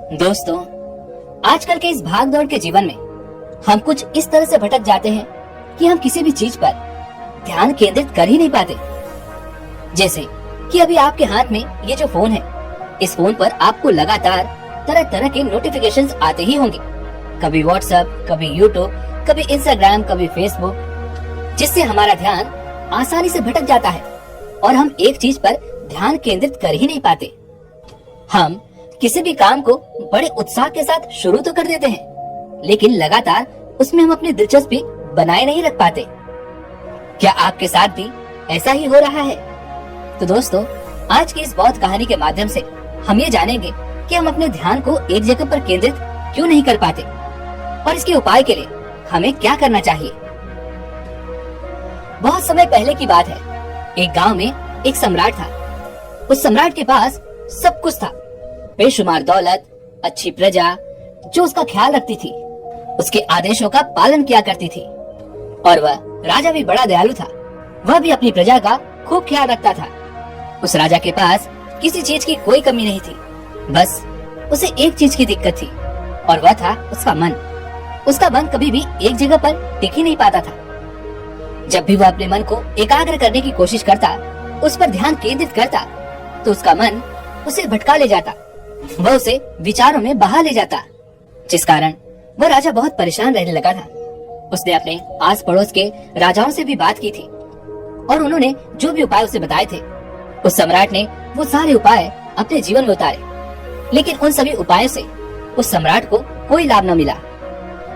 दोस्तों, आजकल के इस भाग दौड़ के जीवन में हम कुछ इस तरह से भटक जाते हैं कि हम किसी भी चीज पर ध्यान केंद्रित कर ही नहीं पाते। जैसे कि अभी आपके हाथ में ये जो फोन है, इस फोन पर आपको लगातार तरह तरह के नोटिफिकेशंस आते ही होंगे। कभी व्हाट्सएप, कभी यूट्यूब, कभी इंस्टाग्राम, कभी फेसबुक, जिससे हमारा ध्यान आसानी से भटक जाता है और हम एक चीज पर ध्यान केंद्रित कर ही नहीं पाते। हम किसी भी काम को बड़े उत्साह के साथ शुरू तो कर देते हैं, लेकिन लगातार उसमें हम अपनी दिलचस्पी बनाए नहीं रख पाते। क्या आपके साथ भी ऐसा ही हो रहा है? तो दोस्तों, आज की इस बहुत कहानी के माध्यम से हम ये जानेंगे कि हम अपने ध्यान को एक जगह पर केंद्रित क्यों नहीं कर पाते और इसके उपाय के लिए हमें क्या करना चाहिए। बहुत समय पहले की बात है। एक गांव में एक सम्राट था। उस सम्राट के पास सब कुछ था, बेशुमार दौलत, अच्छी प्रजा जो उसका ख्याल रखती थी, उसके आदेशों का पालन किया करती थी। और वह राजा भी बड़ा दयालु था। वह भी अपनी प्रजा का खूब ख्याल रखता था। उस राजा के पास किसी चीज की कोई कमी नहीं थी। बस उसे एक चीज की दिक्कत थी और वह था उसका मन। उसका मन कभी भी एक जगह पर टिक ही नहीं पाता था। जब भी वह अपने मन को एकाग्र करने की कोशिश करता, उस पर ध्यान केंद्रित करता, तो उसका मन उसे भटका ले जाता। वह उसे विचारों में बहा ले जाता, जिस कारण वह राजा बहुत परेशान रहने लगा था। उसने अपने आस पड़ोस के राजाओं से भी बात की थी और उन्होंने जो भी उपाय उसे बताए थे, उस सम्राट ने वो सारे उपाय अपने जीवन में उतारे। लेकिन उन सभी उपायों से उस सम्राट को कोई लाभ न मिला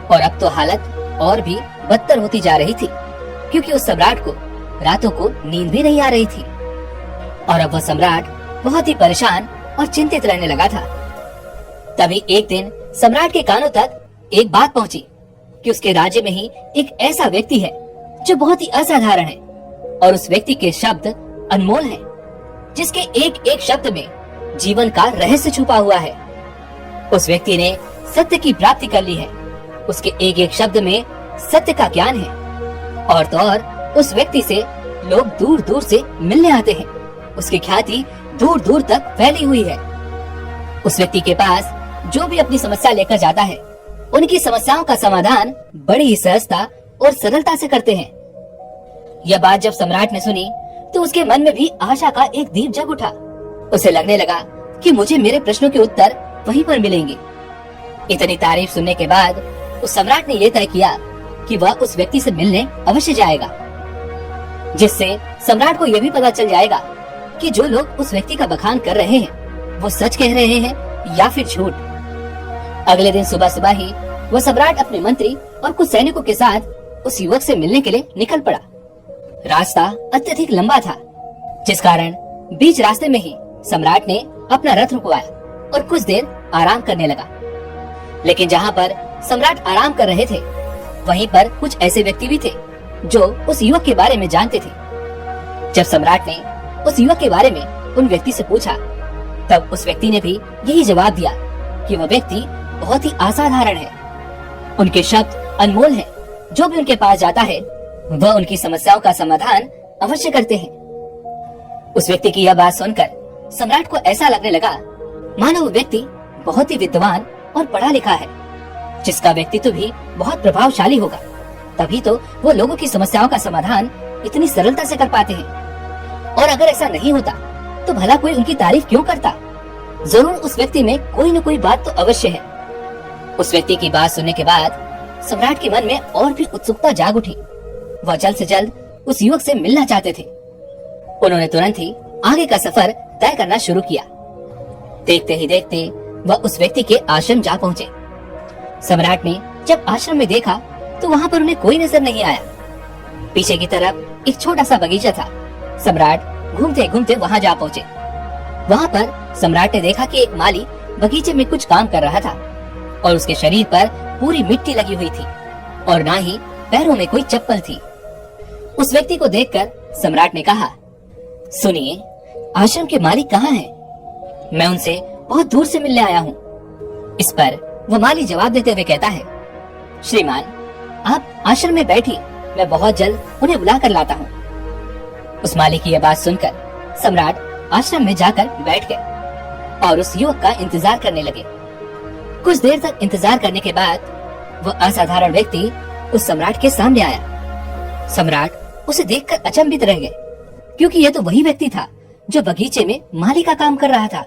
और अब तो हालत और भी बदतर होती जा रही थी, क्योंकि उस सम्राट को रातों को नींद भी नहीं आ रही थी। और अब वह सम्राट बहुत ही परेशान और चिंतित रहने लगा था। तभी एक दिन सम्राट के कानों तक एक बात पहुंची कि उसके राज्य में ही एक ऐसा व्यक्ति है जो बहुत ही असाधारण है और उस व्यक्ति के शब्द अनमोल हैं, जिसके एक एक शब्द में जीवन का रहस्य छुपा हुआ है। उस व्यक्ति ने सत्य की प्राप्ति कर ली है। उसके एक एक शब्द में सत्य का ज्ञान है और तो और उस व्यक्ति से लोग दूर दूर से मिलने आते हैं। उसकी ख्याति दूर दूर तक फैली हुई है। उस व्यक्ति के पास जो भी अपनी समस्या लेकर जाता है, उनकी समस्याओं का समाधान बड़ी ही सहजता और सरलता से करते हैं। यह बात जब सम्राट ने सुनी तो उसके मन में भी आशा का एक दीप जग उठा। उसे लगने लगा कि मुझे मेरे प्रश्नों के उत्तर वहीं पर मिलेंगे। इतनी तारीफ सुनने के बाद उस सम्राट ने यह तय किया कि वह उस व्यक्ति से मिलने अवश्य जाएगा, जिससे सम्राट को यह भी पता चल जाएगा कि जो लोग उस व्यक्ति का बखान कर रहे हैं वो सच कह रहे हैं या फिर झूठ। अगले दिन सुबह सुबह ही वह सम्राट अपने मंत्री और कुछ सैनिकों के साथ उस युवक से मिलने के लिए निकल पड़ा। रास्ता अत्यधिक लंबा था, जिस कारण बीच रास्ते में ही सम्राट ने अपना रथ रुकवाया और कुछ देर आराम करने लगा। लेकिन जहाँ पर सम्राट आराम कर रहे थे, वहीं पर कुछ ऐसे व्यक्ति भी थे जो उस युवक के बारे में जानते थे। जब सम्राट ने उस युवक के बारे में उन व्यक्ति से पूछा, तब उस व्यक्ति ने भी यही जवाब दिया कि वह व्यक्ति बहुत ही असाधारण है। उनके शब्द अनमोल हैं। जो भी उनके पास जाता है वह उनकी समस्याओं का समाधान अवश्य करते हैं। उस व्यक्ति की यह बात सुनकर सम्राट को ऐसा लगने लगा मानो वो व्यक्ति बहुत ही विद्वान और पढ़ा लिखा है, जिसका व्यक्तित्व भी बहुत प्रभावशाली होगा। तभी तो वो लोगों की समस्याओं का समाधान इतनी सरलता से कर पाते हैं। और अगर ऐसा नहीं होता तो भला कोई उनकी तारीफ क्यों करता? जरूर उस व्यक्ति में कोई न कोई बात तो अवश्य है। उस व्यक्ति की बात सुनने के बाद सम्राट के मन में और भी उत्सुकता जाग उठी। वह जल्द से जल्द उस युवक से मिलना चाहते थे। उन्होंने तुरंत ही आगे का सफर तय करना शुरू किया। देखते ही देखते वह उस व्यक्ति के आश्रम जा पहुँचे। सम्राट ने जब आश्रम में देखा तो वहाँ पर उन्हें कोई नजर नहीं आया। पीछे की तरफ एक छोटा सा बगीचा था। सम्राट घूमते घूमते वहाँ जा पहुँचे। वहाँ पर सम्राट ने देखा कि एक माली बगीचे में कुछ काम कर रहा था और उसके शरीर पर पूरी मिट्टी लगी हुई थी और ना ही पैरों में कोई चप्पल थी। उस व्यक्ति को देखकर सम्राट ने कहा, सुनिए, आश्रम के मालिक कहाँ हैं? मैं उनसे बहुत दूर से मिलने आया हूँ। इस पर वो माली जवाब देते हुए कहता है, श्रीमान, आप आश्रम में बैठिए, मैं बहुत जल्द उन्हें बुला कर लाता हूँ। उस माली की यह बात सुनकर सम्राट आश्रम में जाकर बैठ गए और उस युवक का इंतजार करने लगे। कुछ देर तक इंतजार करने के बाद वह असाधारण व्यक्ति उस सम्राट के सामने आया। सम्राट उसे देखकर अचंभित रह गए, क्योंकि यह तो वही व्यक्ति था जो बगीचे में माली का काम कर रहा था।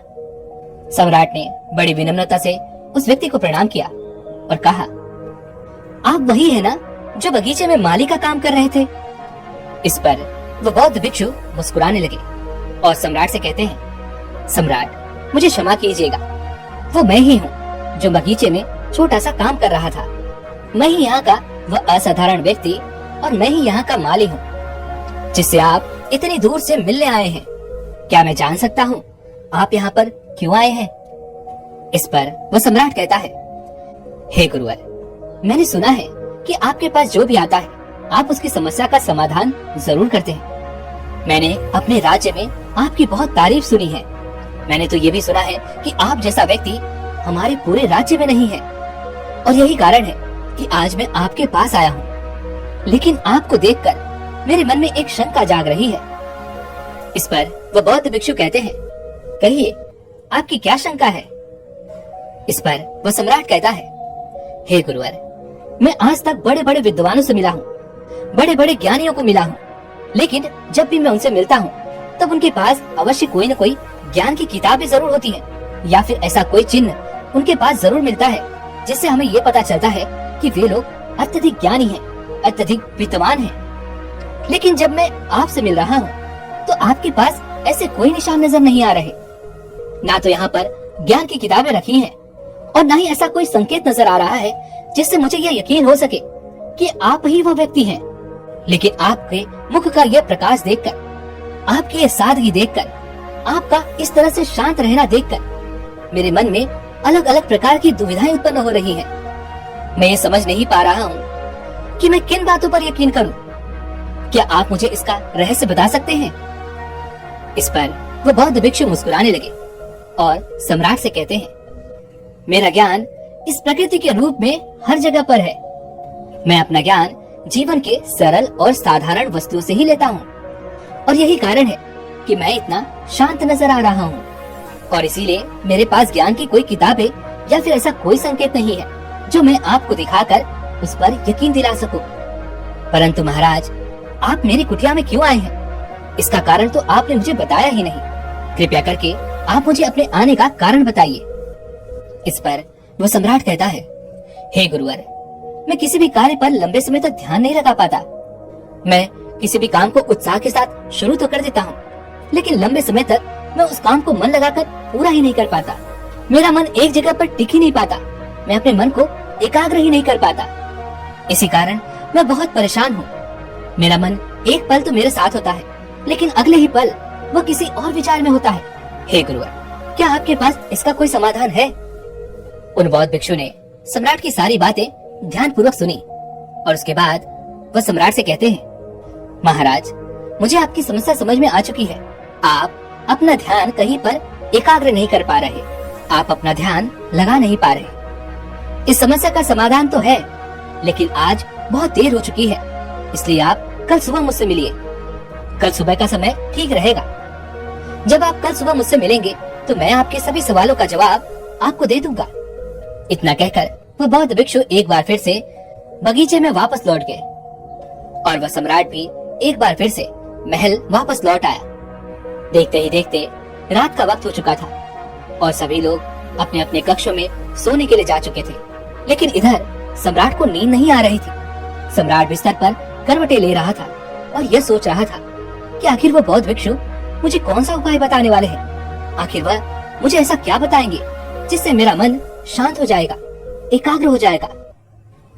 सम्राट ने बड़ी विनम्रता से उस व्यक्ति को प्रणाम किया और कहा, आप वही है ना जो बगीचे में माली का काम कर रहे थे? इस पर वह बौद्ध भिक्षु मुस्कुराने लगे और सम्राट से कहते हैं, सम्राट मुझे क्षमा कीजिएगा, वो मैं ही हूँ जो बगीचे में छोटा सा काम कर रहा था। मैं ही यहाँ का वह असाधारण व्यक्ति और मैं ही यहाँ का माली हूँ जिससे आप इतनी दूर से मिलने आए हैं। क्या मैं जान सकता हूँ आप यहाँ पर क्यों आए हैं? इस पर वह सम्राट कहता है, हे गुरुवर, मैंने सुना है कि आपके पास जो भी आता है आप उसकी समस्या का समाधान जरूर करते हैं। मैंने अपने राज्य में आपकी बहुत तारीफ सुनी है। मैंने तो ये भी सुना है कि आप जैसा व्यक्ति हमारे पूरे राज्य में नहीं है, और यही कारण है कि आज मैं आपके पास आया हूँ। लेकिन आपको देखकर मेरे मन में एक शंका जाग रही है। इस पर वह बौद्ध भिक्षु कहते हैं, कहिए आपकी क्या शंका है? इस पर वह सम्राट कहता है, हे गुरुवर, मैं आज तक बड़े बड़े विद्वानों से मिला हूँ, बड़े बड़े ज्ञानियों को मिला हूँ, लेकिन जब भी मैं उनसे मिलता हूँ तब उनके पास अवश्य कोई न कोई ज्ञान की किताबें जरूर होती है, या फिर ऐसा कोई चिन्ह उनके पास जरूर मिलता है जिससे हमें ये पता चलता है कि वे लोग अत्यधिक ज्ञानी हैं, अत्यधिक विद्वान हैं। लेकिन जब मैं आपसे मिल रहा हूँ तो आपके पास ऐसे कोई निशान नजर नहीं आ रहे। ना तो यहाँ पर ज्ञान की किताबें रखी हैं और ना ही ऐसा कोई संकेत नजर आ रहा है जिससे मुझे यह यकीन हो सके कि आप ही वो व्यक्ति हैं। लेकिन आपके मुख का यह प्रकाश देखकर, आपकी यह सादगी देखकर, आपका इस तरह से शांत रहना देखकर मेरे मन में अलग अलग प्रकार की दुविधाएं उत्पन्न हो रही हैं। मैं ये समझ नहीं पा रहा हूँ कि मैं किन बातों पर यकीन करूँ। क्या आप मुझे इसका रहस्य बता सकते हैं? इस पर वो बौद्ध भिक्षु मुस्कुराने लगे और सम्राट से कहते हैं, मेरा ज्ञान इस प्रकृति के रूप में हर जगह पर है। मैं अपना ज्ञान जीवन के सरल और साधारण वस्तुओं से ही लेता हूँ, और यही कारण है कि मैं इतना शांत नजर आ रहा हूँ। और इसीलिए मेरे पास ज्ञान की कोई किताबें या फिर ऐसा कोई संकेत नहीं है जो मैं आपको दिखाकर उस पर यकीन दिला सकूं। परंतु महाराज, आप मेरी कुटिया में क्यों आए हैं? इसका कारण तो आपने मुझे बताया ही नहीं। कृपया करके आप मुझे अपने आने का कारण बताइए। इस पर वह सम्राट कहता है, हे गुरुवर, मैं किसी भी कार्य पर लंबे समय तक ध्यान नहीं लगा पाता। मैं किसी भी काम को उत्साह के साथ शुरू तो कर देता हूँ, लेकिन लंबे समय तक मैं उस काम को मन लगाकर पूरा ही नहीं कर पाता। मेरा मन एक जगह पर टिक ही नहीं पाता। मैं अपने मन को एकाग्र ही नहीं कर पाता। इसी कारण मैं बहुत परेशान हूँ। मेरा मन एक पल तो मेरे साथ होता है, लेकिन अगले ही पल वह किसी और विचार में होता है। हे गुरुवर, क्या आपके पास इसका कोई समाधान है? उन बौद्ध भिक्षु ने सम्राट की सारी बातें ध्यान पूर्वक सुनी और उसके बाद वह सम्राट से कहते हैं, महाराज, मुझे आपकी समस्या समझ में आ चुकी है। आप अपना ध्यान कहीं पर एकाग्र नहीं कर पा रहे, आप अपना ध्यान लगा नहीं पा रहे। इस समस्या का समाधान तो है, लेकिन आज बहुत देर हो चुकी है, इसलिए आप कल सुबह मुझसे मिलिए। कल सुबह का समय ठीक रहेगा। जब आप कल सुबह मुझसे मिलेंगे तो मैं आपके सभी सवालों का जवाब आपको दे दूंगा। इतना कहकर वह बौद्ध भिक्षु एक बार फिर से बगीचे में वापस लौट गए और वह सम्राट भी एक बार फिर से महल वापस लौट आया। देखते ही देखते रात का वक्त हो चुका था और सभी लोग अपने अपने कक्षों में सोने के लिए जा चुके थे। लेकिन इधर सम्राट को नींद नहीं आ रही थी। सम्राट बिस्तर पर करवटें ले रहा था और यह सोच रहा था कि आखिर वो बौद्ध भिक्षु मुझे कौन सा उपाय बताने वाले हैं। आखिर वह मुझे ऐसा क्या बताएंगे जिससे मेरा मन शांत हो जाएगा, एकाग्र हो जाएगा।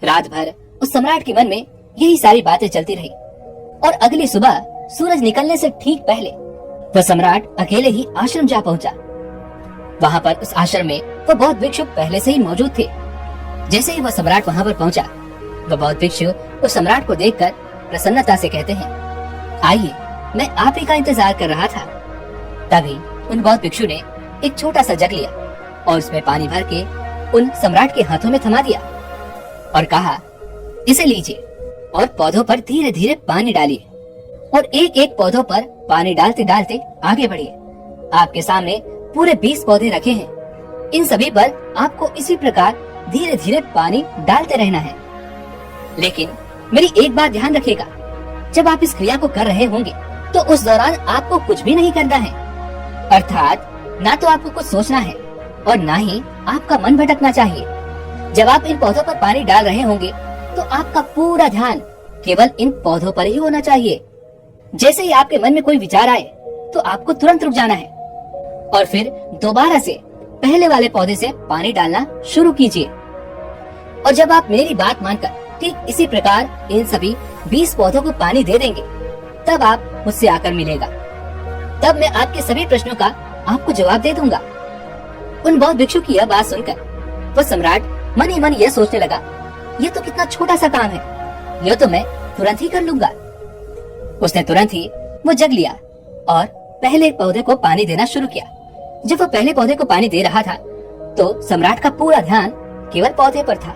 रात भर उस सम्राट के मन में यही सारी बातें चलती रही और अगली सुबह सूरज निकलने से ठीक पहले वह सम्राट अकेले ही आश्रम जा पहुंचा। वहाँ पर उस आश्रम में वह बौद्ध भिक्षु पहले से ही मौजूद थे। जैसे ही वह सम्राट वहाँ पर पहुंचा, वह बौद्ध भिक्षु उस सम्राट को देखकर प्रसन्नता से कहते हैं, आइए, मैं आप ही का इंतजार कर रहा था। तभी उन बौद्ध भिक्षु ने एक छोटा सा जग लिया और उसमें पानी भर के उन सम्राट के हाथों में थमा दिया और कहा, इसे लीजिए और पौधों पर धीरे धीरे पानी डालिए और एक एक पौधों पर पानी डालते डालते आगे बढ़िए। आपके सामने पूरे 20 पौधे रखे हैं इन सभी पर आपको इसी प्रकार धीरे धीरे पानी डालते रहना है। लेकिन मेरी एक बात ध्यान रखिएगा, जब आप इस क्रिया को कर रहे होंगे तो उस दौरान आपको कुछ भी नहीं करना है। अर्थात ना तो आपको कुछ सोचना है और ना ही आपका मन भटकना चाहिए। जब आप इन पौधों पर पानी डाल रहे होंगे तो आपका पूरा ध्यान केवल इन पौधों पर ही होना चाहिए। जैसे ही आपके मन में कोई विचार आए तो आपको तुरंत रुक जाना है और फिर दोबारा से पहले वाले पौधे से पानी डालना शुरू कीजिए। और जब आप मेरी बात मानकर ठीक इसी प्रकार इन सभी 20 पौधों को पानी दे देंगे, तब आप मुझसे आकर मिलेगा। तब मैं आपके सभी प्रश्नों का आपको जवाब दे दूंगा। उन बौद्ध भिक्षु की यह बात सुनकर वह सम्राट मन ही मन यह सोचने लगा, यह तो कितना छोटा सा काम है, यह तो मैं तुरंत ही कर लूंगा। उसने तुरंत ही वो जग लिया और पहले पौधे को पानी देना शुरू किया। जब वह पहले पौधे को पानी दे रहा था तो सम्राट का पूरा ध्यान केवल पौधे पर था।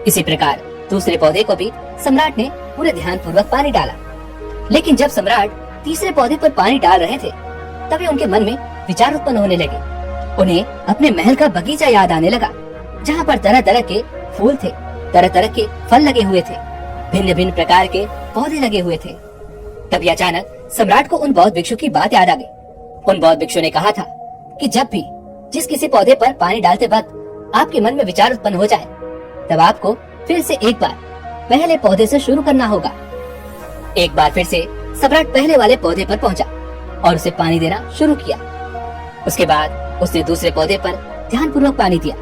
इसी प्रकार दूसरे पौधे को भी सम्राट ने पूरे ध्यान पूर्वक पानी डाला। लेकिन जब सम्राट तीसरे पौधे पर पानी डाल रहे थे तभी उनके मन में विचार उत्पन्न होने लगे। उन्हें अपने महल का बगीचा याद आने लगा, जहाँ पर तरह तरह के फूल थे, तरह तरह के फल लगे हुए थे, भिन्न भिन्न प्रकार के पौधे लगे हुए थे। तभी अचानक सम्राट को उन बौद्ध भिक्षु की बात याद आ गई। उन बौद्ध भिक्षु ने कहा था कि जब भी जिस किसी पौधे पर पानी डालते वक्त आपके मन में विचार उत्पन्न हो जाए, तब आपको फिर से एक बार पहले पौधे से शुरू करना होगा। एक बार फिर से सम्राट पहले वाले पौधे पर पहुंचा और उसे पानी देना शुरू किया। उसके बाद उसने दूसरे पौधे पर ध्यान पूर्वक पानी दिया।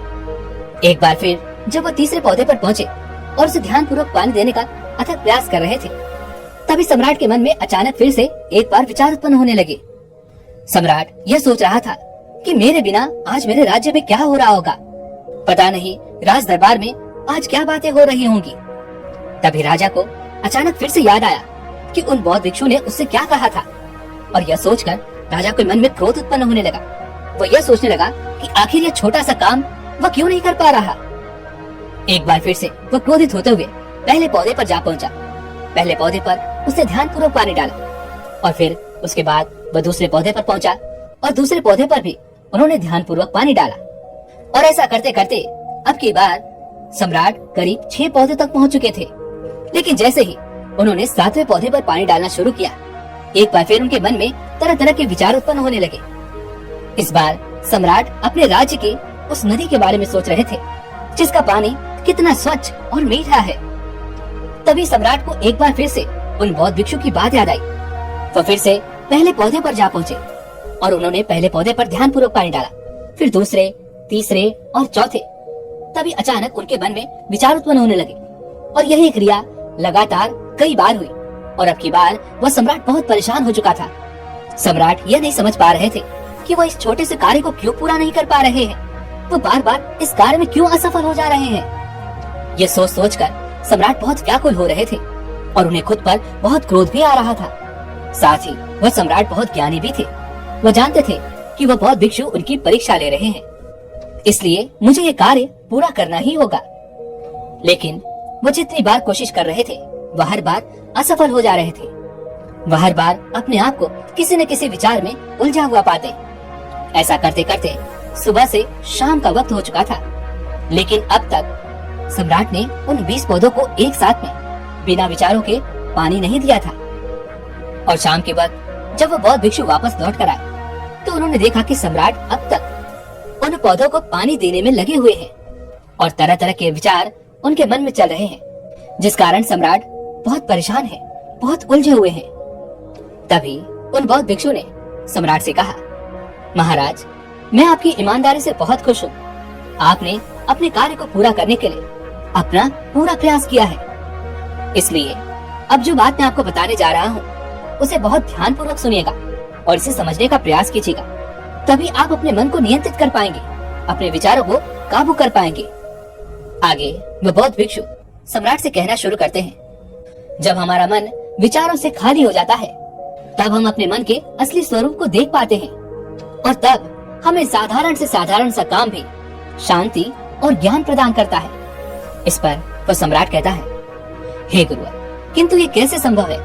एक बार फिर जब वो तीसरे पौधे पर पहुंचे और उसे ध्यान पूर्वक पानी देने का अथक प्रयास कर रहे थे, तभी सम्राट के मन में अचानक फिर से एक बार विचार उत्पन्न होने लगे। सम्राट यह सोच रहा था कि मेरे बिना आज मेरे राज्य में क्या हो रहा होगा, पता नहीं राज दरबार में आज क्या बातें हो रही होंगी। तभी राजा को अचानक फिर से याद आया कि उन बौद्ध भिक्षु ने उससे क्या कहा था, और यह सोचकर राजा के मन में क्रोध उत्पन्न होने लगा। वह यह सोचने लगा कि आखिर यह छोटा सा काम वह क्यों नहीं कर पा रहा। एक बार फिर से वह क्रोधित होते हुए पहले पौधे पर जा पहुंचा। पहले पौधे पर उसने ध्यान पूर्वक पानी डाला और फिर उसके बाद वह दूसरे पौधे पर पहुंचा और दूसरे पौधे पर भी उन्होंने ध्यान पूर्वक पानी डाला। और ऐसा करते करते अब की बार सम्राट करीब 6 पौधे तक पहुंच चुके थे। लेकिन जैसे ही उन्होंने 7वें पौधे पर पानी डालना शुरू किया, एक बार फिर उनके मन में तरह तरह के विचार उत्पन्न होने लगे। इस बार सम्राट अपने राज्य की उस नदी के बारे में सोच रहे थे, जिसका पानी कितना स्वच्छ और मीठा है। तभी सम्राट को एक बार फिर से उन बौद्ध भिक्षु की बात याद आई। वो फिर से पहले पौधे पर जा पहुंचे और उन्होंने पहले पौधे पर ध्यान पूर्वक पानी डाला, फिर दूसरे, तीसरे और चौथे। तभी अचानक उनके मन में विचार उत्पन्न होने लगे और यही क्रिया लगातार कई बार हुई। और अब की बार वह सम्राट बहुत परेशान हो चुका था। सम्राट यह नहीं समझ पा रहे थे कि वह इस छोटे से कार्य को क्यों पूरा नहीं कर पा रहे हैं, वो बार बार इस कार्य में क्यों असफल हो जा रहे हैं। ये सोच सोच कर सम्राट बहुत व्याकुल हो रहे थे और उन्हें खुद पर बहुत क्रोध भी आ रहा था। साथ ही वह सम्राट बहुत ज्ञानी भी थे। वह जानते थे कि वह बौद्ध भिक्षु उनकी परीक्षा ले रहे हैं, इसलिए मुझे ये कार्य पूरा करना ही होगा। लेकिन वो जितनी बार कोशिश कर रहे थे वह हर बार असफल हो जा रहे थे। वह हर बार अपने आप को किसी न किसी विचार में उलझा हुआ पाते। ऐसा करते करते सुबह से शाम का वक्त हो चुका था, लेकिन अब तक सम्राट ने उन 20 पौधों को एक साथ में बिना विचारों के पानी नहीं दिया था। और शाम के वक्त जब वो बौद्ध भिक्षु वापस लौट कर आए तो उन्होंने देखा कि सम्राट अब तक उन पौधों को पानी देने में लगे हुए हैं और तरह तरह के विचार उनके मन में चल रहे हैं, जिस कारण सम्राट बहुत परेशान है, बहुत उलझे हुए हैं। तभी उन बौद्ध भिक्षु ने सम्राट से कहा, महाराज, मैं आपकी ईमानदारी से बहुत खुश हूँ। आपने अपने कार्य को पूरा करने के लिए अपना पूरा प्रयास किया है। इसलिए अब जो बात मैं आपको बताने जा रहा हूँ उसे बहुत ध्यान पूर्वक सुनिएगा और इसे समझने का प्रयास कीजिएगा। तभी आप अपने मन को नियंत्रित कर पाएंगे, अपने विचारों को काबू कर पाएंगे। आगे वह बौद्ध भिक्षु सम्राट से कहना शुरू करते हैं, जब हमारा मन विचारों से खाली हो जाता है तब हम अपने मन के असली स्वरूप को देख पाते हैं और तब हमें साधारण से साधारण सा काम भी शांति और ज्ञान प्रदान करता है। इस पर वह सम्राट कहता है, हे गुरुवर, किंतु ये कैसे संभव है?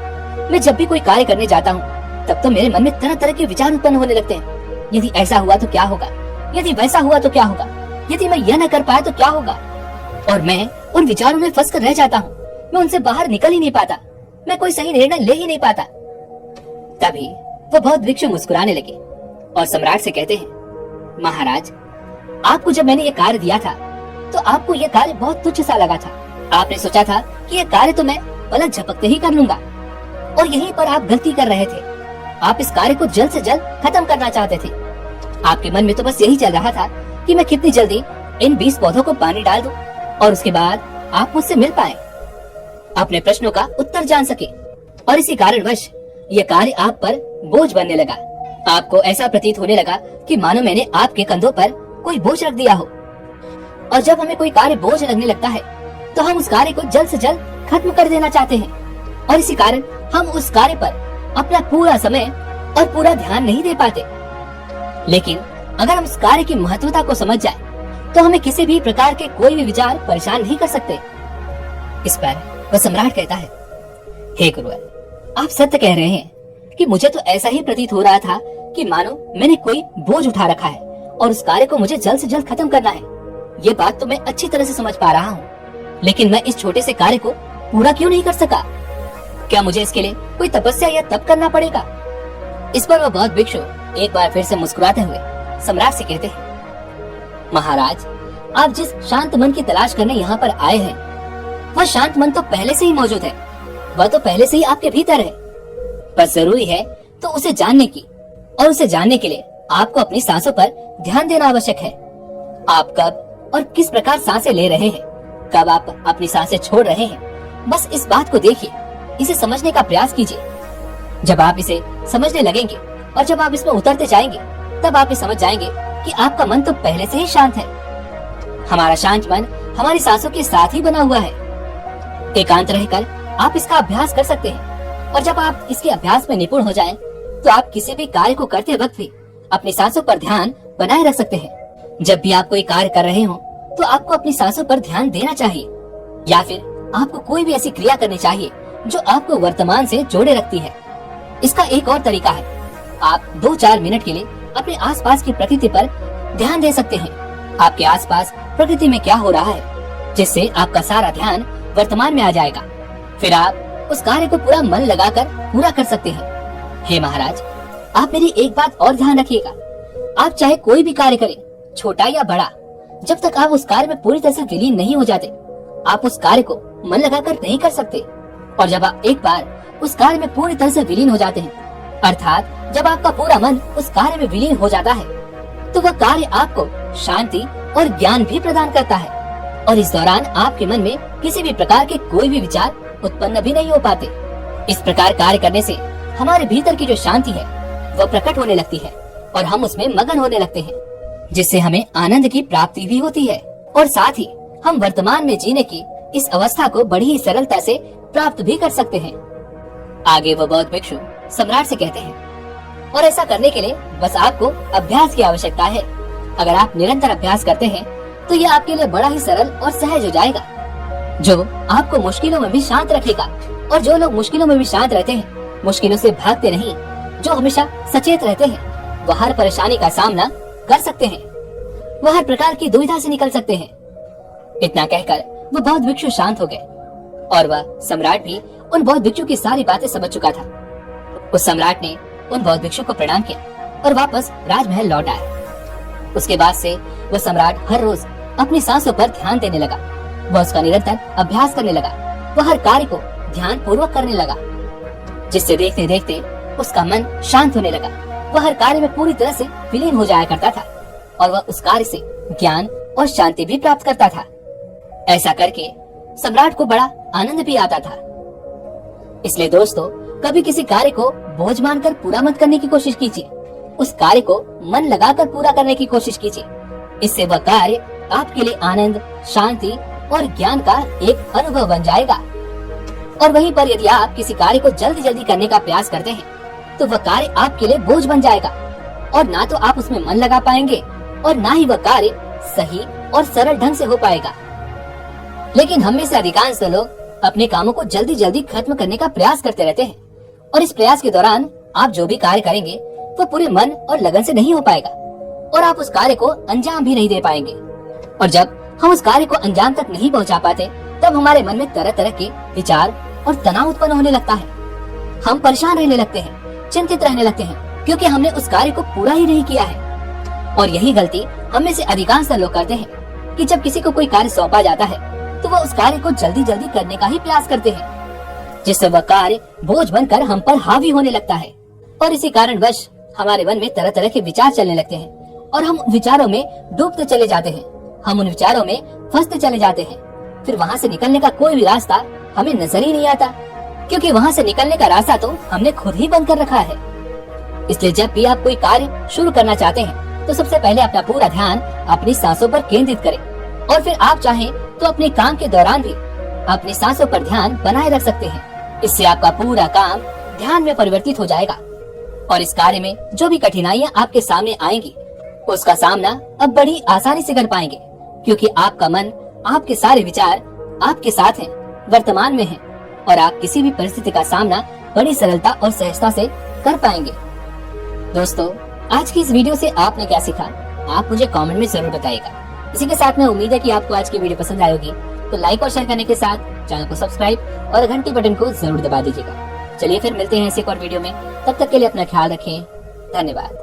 मैं जब भी कोई कार्य करने जाता हूँ तब तो मेरे मन में तरह तरह के विचार उत्पन्न होने लगते हैं। यदि ऐसा हुआ तो क्या होगा? यदि वैसा हुआ तो क्या होगा, यदि मैं यह न कर पाया तो क्या होगा। और मैं उन विचारों में फंस कर रह जाता हूँ, मैं उनसे बाहर निकल ही नहीं पाता, मैं कोई सही निर्णय ले ही नहीं पाता। तभी वो बहुत वृक्ष मुस्कुराने लगे और सम्राट से कहते हैं, महाराज, आपको जब मैंने ये कार्य दिया था तो आपको ये कार्य बहुत तुच्छ सा लगा था। आपने सोचा था कि ये कार्य तो मैं पलक झपकते ही कर लूंगा, और यहीं पर आप गलती कर रहे थे। आप इस कार्य को जल्द से जल्द खत्म करना चाहते थे। आपके मन में तो बस यही चल रहा था कि मैं कितनी जल्दी इन 20 पौधों को पानी डाल दूं और उसके बाद आप मुझसे मिल पाए, अपने प्रश्नों का उत्तर जान सके। और इसी कारणवश ये कार्य आप पर बोझ बनने लगा। आपको ऐसा प्रतीत होने लगा कि मानो मैंने आपके कंधों पर कोई बोझ रख दिया हो। और जब हमें कोई कार्य बोझ लगने लगता है तो हम उस कार्य को जल्द से जल्द खत्म कर देना चाहते हैं, और इसी कारण हम उस कार्य पर अपना पूरा समय और पूरा ध्यान नहीं दे पाते। लेकिन अगर हम उस कार्य की महत्वता को समझ जाए तो हमें किसी भी प्रकार के कोई भी विचार परेशान नहीं कर सकते। इस पर वह सम्राट कहता है, हे गुरुवर, आप सत्य कह रहे हैं कि मुझे तो ऐसा ही प्रतीत हो रहा था कि मानो मैंने कोई बोझ उठा रखा है और उस कार्य को मुझे जल्द से जल्द खत्म करना है। ये बात तो मैं अच्छी तरह से समझ पा रहा हूँ, लेकिन मैं इस छोटे से कार्य को पूरा क्यों नहीं कर सका? क्या मुझे इसके लिए कोई तपस्या या तप करना पड़ेगा? इस पर वह बौद्ध भिक्षु एक बार फिर से मुस्कुराते हुए सम्राट से कहते हैं, महाराज, आप जिस शांत मन की तलाश करने यहाँ पर आए हैं, वह शांत मन तो पहले से ही मौजूद है, वह तो पहले से ही आपके भीतर है। बस जरूरी है तो उसे जानने की, और उसे जानने के लिए आपको अपनी सांसों पर ध्यान देना आवश्यक है। आप कब और किस प्रकार सांसें ले रहे हैं, कब आप अपनी सांसें छोड़ रहे हैं, बस इस बात को देखिए, इसे समझने का प्रयास कीजिए। जब आप इसे समझने लगेंगे और जब आप इसमें उतरते जाएंगे, तब आप ये समझ जाएंगे कि आपका मन तो पहले से ही शांत है। हमारा शांत मन हमारी सांसों के साथ ही बना हुआ है। एकांत रहकर आप इसका अभ्यास कर सकते हैं, और जब आप इसके अभ्यास में निपुण हो जाएं, तो आप किसी भी कार्य को करते वक्त भी अपनी सांसों पर ध्यान बनाए रख सकते हैं। जब भी आप कोई कार्य कर रहे हो तो आपको अपनी सांसों पर ध्यान देना चाहिए, या फिर आपको कोई भी ऐसी क्रिया करनी चाहिए जो आपको वर्तमान से जोड़े रखती है। इसका एक और तरीका है, आप 2-4 मिनट के लिए अपने आसपास की प्रकृति पर ध्यान दे सकते हैं। आपके आसपास प्रकृति में क्या हो रहा है, जिससे आपका सारा ध्यान वर्तमान में आ जाएगा। फिर आप उस कार्य को पूरा मन लगाकर पूरा कर सकते हैं। हे महाराज, आप मेरी एक बात और ध्यान रखिएगा, आप चाहे कोई भी कार्य करें, छोटा या बड़ा, जब तक आप उस कार्य में पूरी तरह से विलीन नहीं हो जाते, आप उस कार्य को मन लगाकर नहीं कर सकते। और जब आप एक बार उस कार्य में पूरी तरह से विलीन हो जाते हैं, अर्थात जब आपका पूरा मन उस कार्य में विलीन हो जाता है, तो वह कार्य आपको शांति और ज्ञान भी प्रदान करता है, और इस दौरान आपके मन में किसी भी प्रकार के कोई भी विचार उत्पन्न भी नहीं हो पाते। इस प्रकार कार्य करने से हमारे भीतर की जो शांति है वह प्रकट होने लगती है, और हम उसमें मगन होने लगते हैं, जिससे हमें आनंद की प्राप्ति भी होती है, और साथ ही हम वर्तमान में जीने की इस अवस्था को बड़ी ही सरलता से प्राप्त भी कर सकते हैं। आगे वह बौद्ध भिक्षु सम्राट से कहते हैं, और ऐसा करने के लिए बस आपको अभ्यास की आवश्यकता है। अगर आप निरंतर अभ्यास करते हैं तो यह आपके लिए बड़ा ही सरल और सहज हो जाएगा, जो आपको मुश्किलों में भी शांत रखेगा। और जो लोग मुश्किलों में भी शांत रहते हैं, मुश्किलों से भागते नहीं, जो हमेशा सचेत रहते हैं, वह हर परेशानी का सामना कर सकते हैं, वह हर प्रकार की दुविधा से निकल सकते हैं। इतना कहकर वह बौद्ध भिक्षु शांत हो गए, और वह सम्राट भी उन बौद्ध भिक्षु की सारी बातें समझ चुका था। उस सम्राट ने उन बौद्ध भिक्षु को प्रणाम किया और वापस राजमहल लौट आया। उसके बाद से वह सम्राट हर रोज अपनी सांसों पर ध्यान देने लगा। वह उसका निरंतर अभ्यास करने लगा। वह हर कार्य को ध्यान पूर्वक करने लगा, जिससे देखते देखते उसका मन शांत होने लगा। वह हर कार्य में पूरी तरह से विलीन हो जाया करता था, और वह उस कार्य से ज्ञान और शांति भी प्राप्त करता था। ऐसा करके सम्राट को बड़ा आनंद भी आता था। इसलिए दोस्तों, कभी किसी कार्य को बोझ मानकर पूरा मत करने की कोशिश कीजिए। उस कार्य को मन लगाकर पूरा करने की कोशिश कीजिए। इससे वह कार्य आपके लिए आनंद, शांति और ज्ञान का एक अनुभव बन जाएगा। और वहीं पर यदि आप किसी कार्य को जल्दी जल्दी करने का प्रयास करते हैं, तो वह कार्य आपके लिए बोझ बन जाएगा, और ना तो आप उसमें मन लगा पाएंगे, और ना ही वह कार्य सही और सरल ढंग से हो पाएगा। लेकिन हम में से अधिकांश लोग अपने कामों को जल्दी जल्दी खत्म करने का प्रयास करते रहते हैं, और इस प्रयास के दौरान आप जो भी कार्य करेंगे वो पूरे मन और लगन से नहीं हो पाएगा। और आप उस कार्य को अंजाम भी नहीं दे पाएंगे। और जब हम उस कार्य को अंजाम तक नहीं पहुंचा पाते, तब हमारे मन में तरह तरह के विचार और तनाव उत्पन्न होने लगता है। हम परेशान रहने लगते हैं, चिंतित रहने लगते हैं, क्योंकि हमने उस कार्य को पूरा ही नहीं किया है। और यही गलती हम में से अधिकांश लोग करते हैं कि जब किसी को कोई कार्य सौंपा जाता है तो वह उस कार्य को जल्दी जल्दी करने का ही प्रयास करते हैं, जिससे वह कार्य बोझ बनकर हम पर हावी होने लगता है। और इसी कारणवश हमारे मन में तरह तरह के विचार चलने लगते हैं और हम विचारों में डूबते चले जाते हैं, हम उन विचारों में फंसते चले जाते हैं। फिर वहाँ से निकलने का कोई भी रास्ता हमें नजर ही नहीं आता, क्योंकि वहाँ से निकलने का रास्ता तो हमने खुद ही बंद कर रखा है। इसलिए जब भी आप कोई कार्य शुरू करना चाहते हैं तो सबसे पहले अपना पूरा ध्यान अपनी सांसों पर केंद्रित करें, और फिर आप चाहें तो अपने काम के दौरान भी अपनी सांसों पर ध्यान बनाए रख सकते हैं। इससे आपका पूरा काम ध्यान में परिवर्तित हो जाएगा और इस कार्य में जो भी कठिनाइयां आपके सामने आएंगी उसका सामना अब बड़ी आसानी से कर पाएंगे, क्योंकि आपका मन, आपके सारे विचार आपके साथ हैं, वर्तमान में हैं, और आप किसी भी परिस्थिति का सामना बड़ी सरलता और सहजता से कर पाएंगे। दोस्तों, आज की इस वीडियो से आपने क्या सीखा, आप मुझे कमेंट में जरूर बताइएगा। इसी के साथ में उम्मीद है कि आपको आज की वीडियो पसंद आई होगी, तो लाइक और शेयर करने के साथ चैनल को सब्सक्राइब और घंटी बटन को जरूर दबा दीजिएगा। चलिए फिर मिलते हैं इस एक और वीडियो में, तब तक के लिए अपना ख्याल रखें। धन्यवाद।